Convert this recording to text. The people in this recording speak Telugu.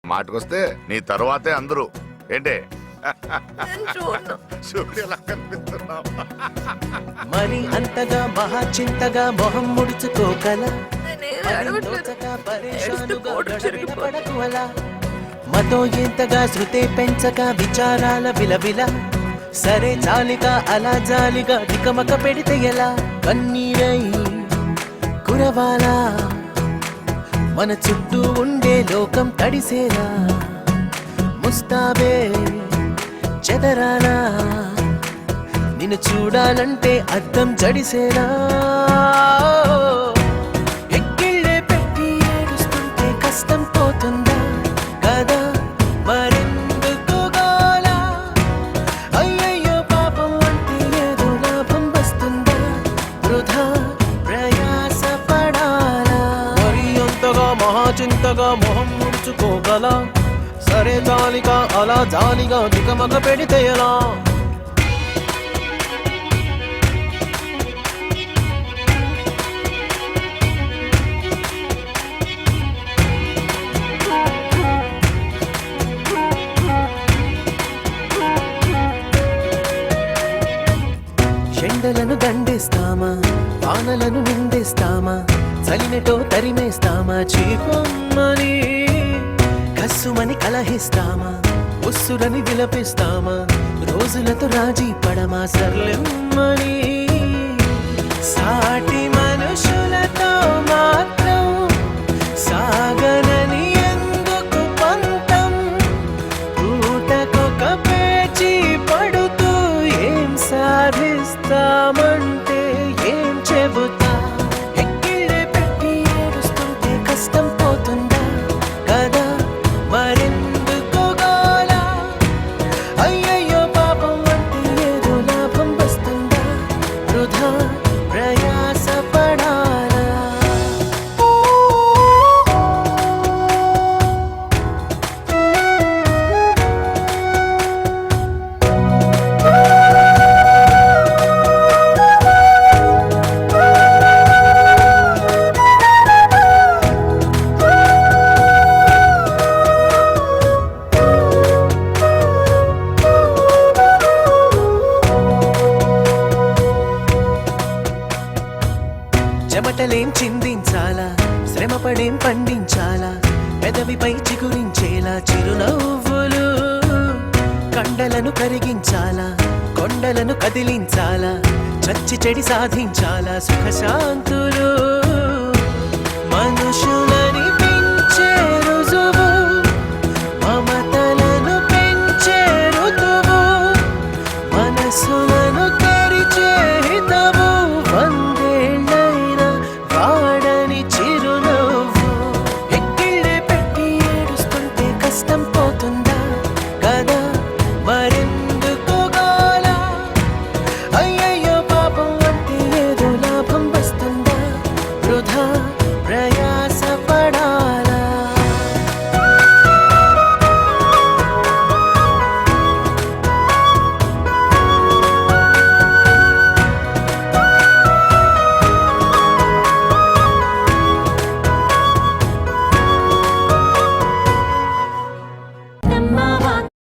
మాటకొస్తే నీ తరువాతే అందరూ ఏంటే సూర్యులా కనిపిస్తున్నావు. మరి అంతగా మహా చింతగా మొహం ముడుచుకోగల మతో ఎంతగా శృతే పెంచక విచారాల విలవిల సరే జాలిగా అలా జాలిగా దికమక పెడితే ఎలా కన్నీరై కురవాలా మన చుట్టూ ఉండే లోకం తడిసేలా ముస్తాబే చెదరాలా నిన్ను చూడాలంటే అద్దం జడిసేలా ఎక్కిళ్ళే పెట్టి ఏడుస్తుంటే కష్టం పోతుందా కదా మరెందుకు గోలా అయ్యయ్యో పాపం అంటే ఏదో లాభం వస్తుందా వృధా ప్రయాస పడాలా మరి అంతగా మహాచింతగా మొహం ముడుచుకోగల సరే జాలిగా అలా జాలిగా దిగమగ పెడితే ఎలా ఎండలను దండేస్తామా వానలను నిందేస్తామా చలినటో తరిమేస్తామా చీపమ్మని కస్సుమని కలహిస్తామా ఉస్సురని విలపిస్తామా రోజులతో రాజీ పడమా సర్లెమ్మని సాటి మనుషులతో మాత్రం సాగనని ఎందుకు పంతం పూటకొక పేచి పడుతూ ఏం సాధిస్తామంటే ఏం చెబుతా ఎక్కిళ్ళే పెట్టి ఏడుస్తుంటే కష్టం పోతుందా కదా మరెందుకు గోలా అయ్యయ్యో పాపం అంటే ఏదో లాభం వస్తుందా వృధా ప్రయాస పడాలా చెమటలేం చిందించాలా శ్రమపడేం పండించాలా పెదవిపై చిగురించేలా చిరునవ్వులు కండలను కరిగించాలా కొండలను కదిలించాలా చచ్చి చెడి సాధించాలా సుఖశాంతులు మనుషులు